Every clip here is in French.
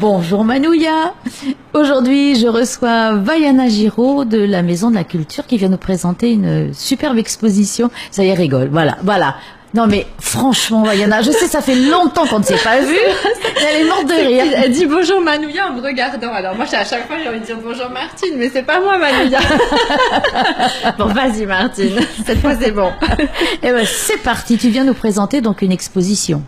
Bonjour Manouya. Aujourd'hui, je reçois Vaiana Giraud de la Maison de la Culture qui vient nous présenter une superbe exposition. Ça y est, rigole. Voilà. Non mais franchement, Vaiana, je sais, ça fait longtemps qu'on ne s'est pas vu. Elle est morte de rire. Elle dit bonjour Manouya en me regardant. Alors moi, à chaque fois, j'ai envie de dire bonjour Martine, mais c'est pas moi Manouya. Bon, vas-y Martine. Cette fois, c'est bon. Et ben, c'est parti. Tu viens nous présenter donc une exposition.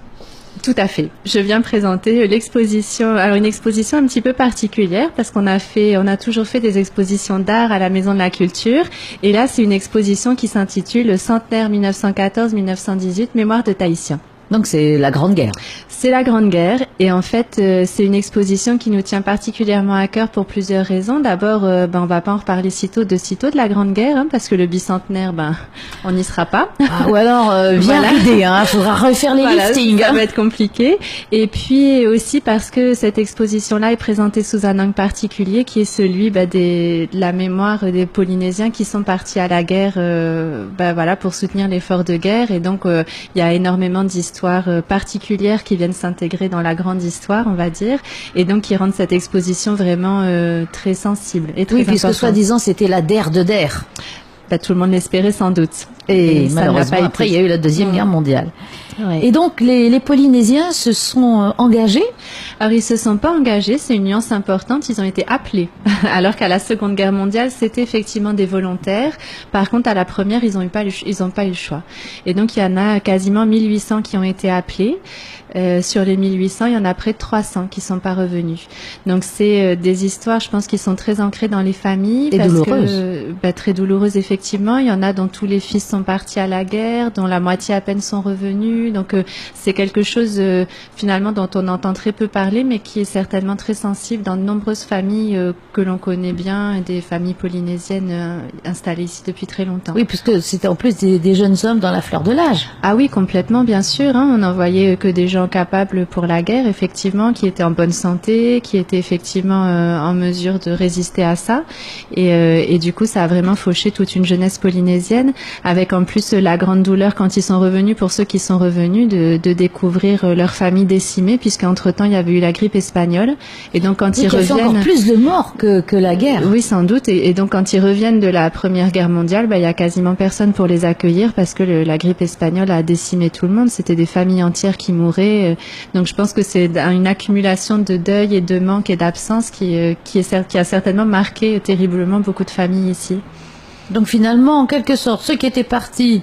Tout à fait. Je viens présenter l'exposition. Alors une exposition un petit peu particulière parce qu'on a toujours fait des expositions d'art à la Maison de la Culture. Et là, c'est une exposition qui s'intitule Centenaire 1914-1918, Mémoire de Tahitiens. Donc c'est la Grande Guerre. C'est la Grande Guerre et en fait c'est une exposition qui nous tient particulièrement à cœur pour plusieurs raisons. D'abord, on va pas en reparler de sitôt de la Grande Guerre parce que le bicentenaire, on n'y sera pas. Ah, ou alors bien l'idée, faudra refaire les listings. Ça va être compliqué. Et puis aussi parce que cette exposition-là est présentée sous un angle particulier qui est celui de la mémoire des Polynésiens qui sont partis à la guerre, pour soutenir l'effort de guerre. Et donc il y a énormément d'histoires particulières qui viennent s'intégrer dans la grande histoire, on va dire, et donc qui rendent cette exposition vraiment très sensible et très importante. Puisque soi-disant c'était la DER de DER. Tout le monde l'espérait sans doute. Et malheureusement, après, il y a eu la Deuxième Guerre mondiale. Ouais. Et donc, les Polynésiens se sont engagés? Alors, ils se sont pas engagés, c'est une nuance importante, ils ont été appelés. Alors qu'à la Seconde Guerre mondiale, c'était effectivement des volontaires. Par contre, à la première, ils n'ont pas eu le choix. Et donc, il y en a quasiment 1800 qui ont été appelés. Sur les 1800, il y en a près de 300 qui sont pas revenus. Donc, c'est des histoires, je pense, qui sont très ancrées dans les familles. Et douloureuses. Très douloureuses, effectivement. Il y en a dont tous les fils sont partis à la guerre, dont la moitié à peine sont revenus. Donc, c'est quelque chose, finalement, dont on entend très peu parler, mais qui est certainement très sensible dans de nombreuses familles que l'on connaît bien, des familles polynésiennes installées ici depuis très longtemps. Oui, puisque c'était en plus des jeunes hommes dans la fleur de l'âge. Ah oui, complètement, bien sûr. On n'en voyait que des gens capables pour la guerre, effectivement, qui étaient en bonne santé, qui étaient effectivement en mesure de résister à ça. Et du coup, ça a vraiment fauché toute une jeunesse polynésienne, avec en plus la grande douleur quand ils sont revenus, pour ceux qui sont revenus, de découvrir leur famille décimée, puisqu'entre-temps, il y avait eu la grippe espagnole. Et donc, quand ils reviennent... Il y a encore plus de morts que la guerre. Oui, sans doute. Et donc, quand ils reviennent de la Première Guerre mondiale, il y a quasiment personne pour les accueillir parce que la grippe espagnole a décimé tout le monde. C'était des familles entières qui mouraient. Donc je pense que c'est une accumulation de deuil et de manque et d'absence qui a certainement marqué terriblement beaucoup de familles ici. Donc finalement, en quelque sorte, ceux qui étaient partis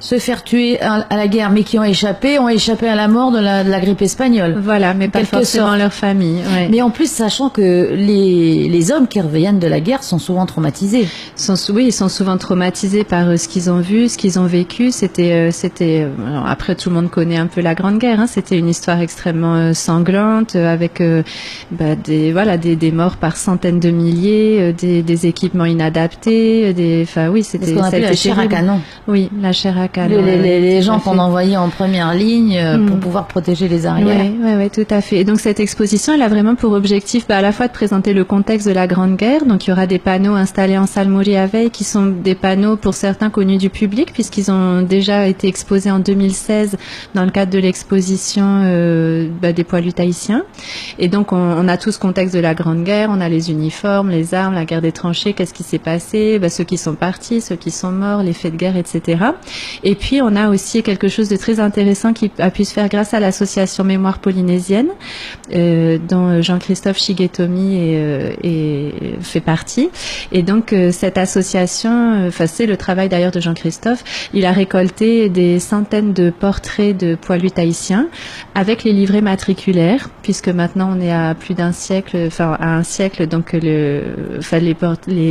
se faire tuer à la guerre, mais qui ont échappé à la mort de la grippe espagnole. Voilà, mais pas forcément leur famille. Ouais. Mais en plus, sachant que les hommes qui reviennent de la guerre sont souvent traumatisés. Ils sont souvent traumatisés par ce qu'ils ont vu, ce qu'ils ont vécu. Alors après, tout le monde connaît un peu la Grande Guerre. C'était une histoire extrêmement sanglante, avec des morts par centaines de milliers, des équipements inadaptés. C'était ce qu'on appelait la chair à canon. Oui, la chair à canon. Les gens qu'on envoyait en première ligne pour pouvoir protéger les arrières. Oui, tout à fait. Et donc cette exposition, elle a vraiment pour objectif à la fois de présenter le contexte de la Grande Guerre. Donc il y aura des panneaux installés en salle Maurice Aveille qui sont des panneaux pour certains connus du public puisqu'ils ont déjà été exposés en 2016 dans le cadre de l'exposition des poilus tahitiens. Et donc on a tout ce contexte de la Grande Guerre, on a les uniformes, les armes, la guerre des tranchées, qu'est-ce qui s'est passé, ceux qui sont partis, ceux qui sont morts, les faits de guerre, etc. Et puis, on a aussi quelque chose de très intéressant qui a pu se faire grâce à l'association Mémoire polynésienne, dont Jean-Christophe Shigetomi fait partie. Et donc, cette association, c'est le travail d'ailleurs de Jean-Christophe, il a récolté des centaines de portraits de poilus tahitiens avec les livrets matriculaires, puisque maintenant on est à plus d'un siècle, à un siècle, donc les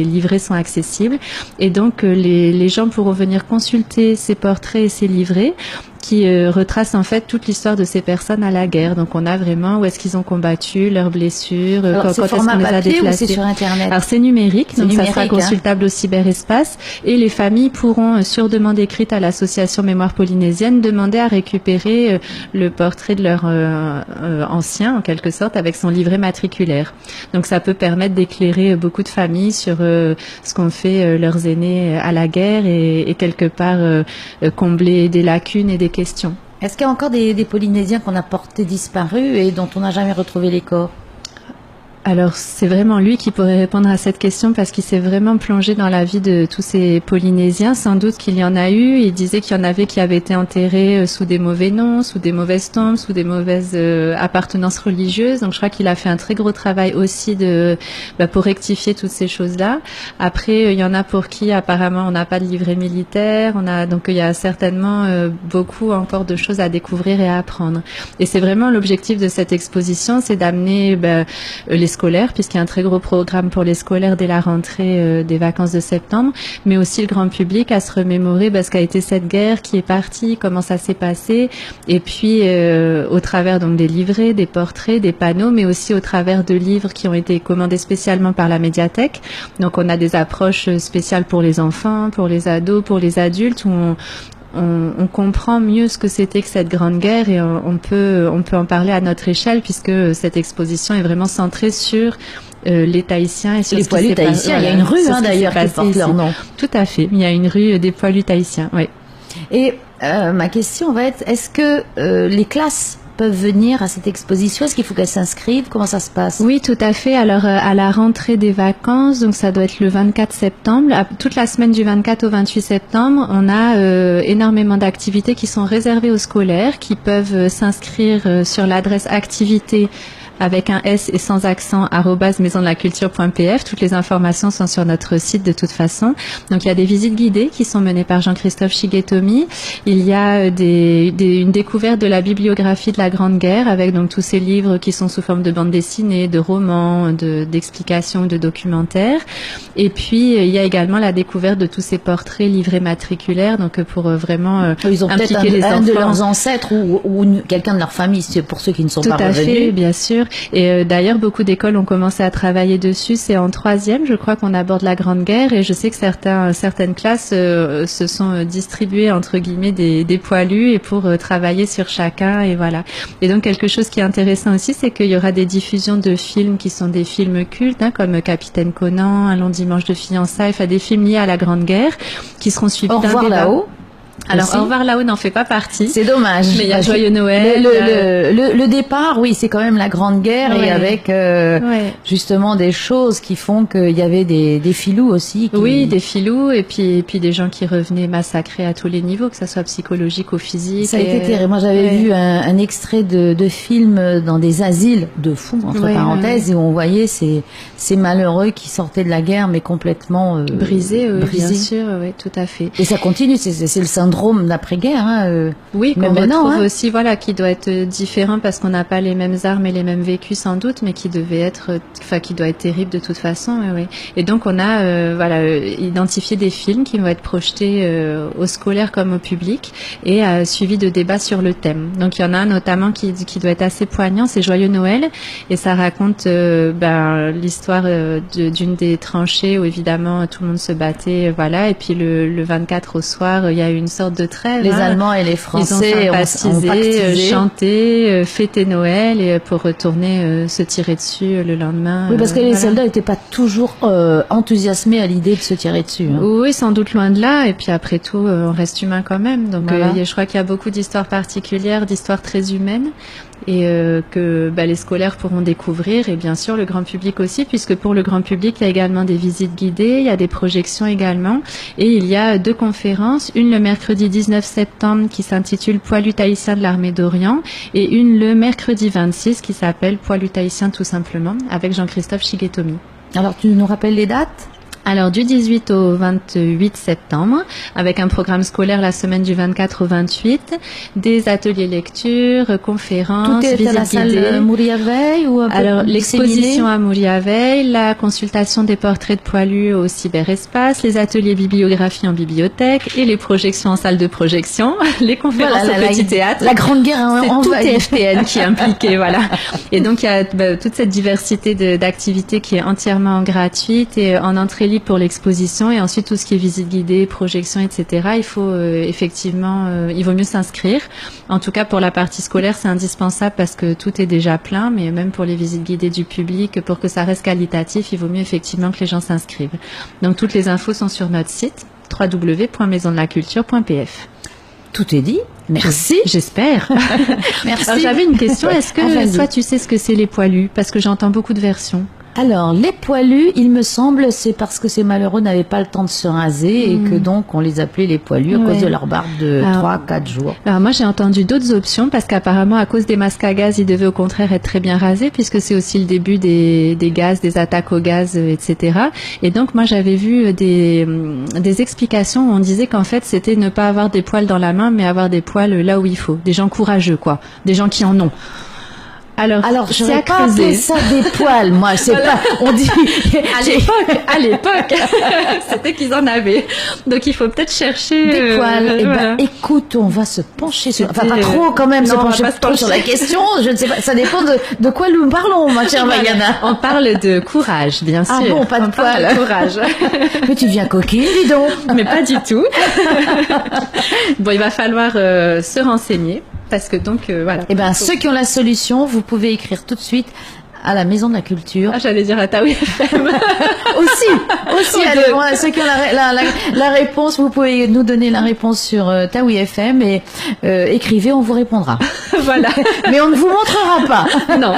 livrets sont accessibles. Et donc, les gens pourront venir consulter ces portraits et ces livrets qui retrace en fait toute l'histoire de ces personnes à la guerre. Donc on a vraiment où est-ce qu'ils ont combattu, leurs blessures, quand est-ce qu'on les a déplacés. C'est sur Internet? Alors c'est numérique, donc ça sera consultable au cyberespace et les familles pourront, sur demande écrite à l'association Mémoire polynésienne, demander à récupérer le portrait de leur ancien, en quelque sorte, avec son livret matriculaire. Donc ça peut permettre d'éclairer beaucoup de familles sur ce qu'ont fait leurs aînés à la guerre et quelque part combler des lacunes et des questions. Est-ce qu'il y a encore des Polynésiens qu'on a portés disparus et dont on n'a jamais retrouvé les corps? Alors, c'est vraiment lui qui pourrait répondre à cette question parce qu'il s'est vraiment plongé dans la vie de tous ces Polynésiens. Sans doute qu'il y en a eu. Il disait qu'il y en avait qui avaient été enterrés sous des mauvais noms, sous des mauvaises tombes, sous des mauvaises appartenances religieuses. Donc, je crois qu'il a fait un très gros travail aussi pour rectifier toutes ces choses-là. Après, il y en a pour qui, apparemment, on n'a pas de livret militaire. Donc, il y a certainement beaucoup encore de choses à découvrir et à apprendre. Et c'est vraiment l'objectif de cette exposition, c'est d'amener les scolaires, puisqu'il y a un très gros programme pour les scolaires dès la rentrée des vacances de septembre, mais aussi le grand public à se remémorer ce qu'a été cette guerre, qui est partie, comment ça s'est passé, et puis au travers donc des livrets, des portraits, des panneaux, mais aussi au travers de livres qui ont été commandés spécialement par la médiathèque. Donc on a des approches spéciales pour les enfants, pour les ados, pour les adultes, où on comprend mieux ce que c'était que cette grande guerre et on peut en parler à notre échelle puisque cette exposition est vraiment centrée sur les Tahitiens et sur les poilus tahitiens. Il y a une rue d'ailleurs qui porte leur nom. Tout à fait. Il y a une rue des poilus tahitiens. Oui. Et ma question va être, est-ce que les classes peuvent venir à cette exposition? Est-ce qu'il faut qu'elles s'inscrivent? Comment ça se passe? Oui, tout à fait. Alors, à la rentrée des vacances, donc ça doit être le 24 septembre, toute la semaine du 24 au 28 septembre, on a énormément d'activités qui sont réservées aux scolaires, qui peuvent s'inscrire sur l'adresse activité avec un S et sans accent, @maisondelaculture.pf. Toutes les informations sont sur notre site de toute façon. Donc il y a des visites guidées qui sont menées par Jean-Christophe Shigetomi. Il y a une découverte de la bibliographie de la Grande Guerre avec donc tous ces livres qui sont sous forme de bandes dessinées, de romans, d'explications, de documentaires. Et puis il y a également la découverte de tous ces portraits livrés matriculaires, donc pour vraiment ils ont impliquer les enfants. Un de leurs ancêtres ou quelqu'un de leur famille, pour ceux qui ne sont pas revenus. Tout à fait, bien sûr. Et d'ailleurs, beaucoup d'écoles ont commencé à travailler dessus. C'est en 3e, je crois, qu'on aborde la Grande Guerre. Et je sais que certaines classes se sont distribuées, entre guillemets, des poilus et pour travailler sur chacun. Et voilà. Et donc, quelque chose qui est intéressant aussi, c'est qu'il y aura des diffusions de films qui sont des films cultes, comme Capitaine Conan, Un long dimanche de fiançailles, enfin des films liés à la Grande Guerre, qui seront suivis d'un débat. Au revoir là-haut. Alors, Au revoir là-haut n'en fait pas partie. C'est dommage. Mais il y a Joyeux Noël. Le départ, oui, c'est quand même la Grande Guerre et avec justement des choses qui font qu'il y avait des filous aussi. Oui, des filous et puis des gens qui revenaient massacrés à tous les niveaux, que ça soit psychologique ou physique. Ça a été terrible. Moi, j'avais vu un extrait de film dans des asiles de fous, entre parenthèses, et où on voyait ces malheureux qui sortaient de la guerre, mais complètement brisés. Bien sûr, oui, tout à fait. Et ça continue, c'est le syndrome d'après-guerre. Oui, qu'on retrouve aussi, qui doit être différent parce qu'on n'a pas les mêmes armes et les mêmes vécus sans doute, mais qui doit être terrible de toute façon. Oui. Et donc on a identifié des films qui vont être projetés aux scolaires comme au public et suivis de débats sur le thème. Donc il y en a un notamment qui doit être assez poignant, c'est Joyeux Noël, et ça raconte l'histoire d'une des tranchées où évidemment tout le monde se battait, et puis le 24 au soir, il y a eu une sorte de trêve. Les Allemands et les Français ont sympathisé, chanté, fêté Noël et pour retourner se tirer dessus le lendemain. Oui, parce que les soldats n'étaient pas toujours enthousiasmés à l'idée de se tirer dessus. Oui, sans doute loin de là. Et puis après tout, on reste humain quand même. Donc je crois qu'il y a beaucoup d'histoires particulières, d'histoires très humaines. Et que les scolaires pourront découvrir, et bien sûr le grand public aussi, puisque pour le grand public il y a également des visites guidées, il y a des projections également, et il y a 2 conférences, une le mercredi 19 septembre qui s'intitule Poilus tahitiens de l'armée d'Orient, et une le mercredi 26 qui s'appelle Poilus tahitiens tout simplement, avec Jean-Christophe Shigetomi. Alors tu nous rappelles les dates ? Alors du 18 au 28 septembre, avec un programme scolaire la semaine du 24 au 28, des ateliers lecture, conférences, visites guidées. Tout est à la salle Mouriaveil ou alors l'exposition à Mouriaveil, la consultation des portraits de poilus au cyberespace, les ateliers bibliographie en bibliothèque et les projections en salle de projection, les conférences au petit théâtre. La Grande Guerre, c'est tout TFPN qui est impliqué, Et donc il y a toute cette diversité d'activités qui est entièrement gratuite et en entrée pour l'exposition, et ensuite tout ce qui est visite guidée, projection, etc. Il faut effectivement, il vaut mieux s'inscrire. En tout cas pour la partie scolaire, c'est indispensable parce que tout est déjà plein, mais même pour les visites guidées du public, pour que ça reste qualitatif, il vaut mieux effectivement que les gens s'inscrivent. Donc toutes les infos sont sur notre site www.maisondelaculture.pf. tout est dit. Merci. J'espère. Merci. Alors, j'avais une question. Est-ce que vas-y. toi, tu sais ce que c'est les poilus? Parce que j'entends beaucoup de versions. Alors, les poilus, il me semble, c'est parce que ces malheureux n'avaient pas le temps de se raser et que donc on les appelait les poilus à cause de leur barbe de 3-4 jours. Alors moi, j'ai entendu d'autres options parce qu'apparemment, à cause des masques à gaz, ils devaient au contraire être très bien rasés puisque c'est aussi le début des gaz, des attaques au gaz, etc. Et donc, moi, j'avais vu des explications où on disait qu'en fait, c'était ne pas avoir des poils dans la main, mais avoir des poils là où il faut. Des gens courageux, quoi. Des gens qui en ont. Alors j'aurais pas appelé ça des poils, moi, c'est pas, on dit, à l'époque, c'était qu'ils en avaient. Donc, il faut peut-être chercher des poils. Eh ben, écoute, on va se pencher sur, enfin, pas trop quand même, se pencher trop sur la question. Je ne sais pas, ça dépend de quoi nous parlons, ma chère Vaiana. On parle de courage, bien sûr. Ah bon, pas de poils. Courage. Mais tu viens coquine, dis donc. Mais pas du tout. Bon, il va falloir se renseigner. Parce que donc, voilà. Eh ben, ceux qui ont la solution, vous pouvez écrire tout de suite à la Maison de la Culture. Ah, j'allais dire à Taoui FM. aussi, allez, voilà, ceux qui ont la réponse, vous pouvez nous donner la réponse sur Taoui FM et écrivez, on vous répondra. Voilà. Mais on ne vous montrera pas. Non,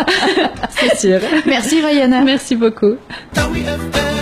c'est sûr. Merci Vaiana. Merci beaucoup. Taoui FM.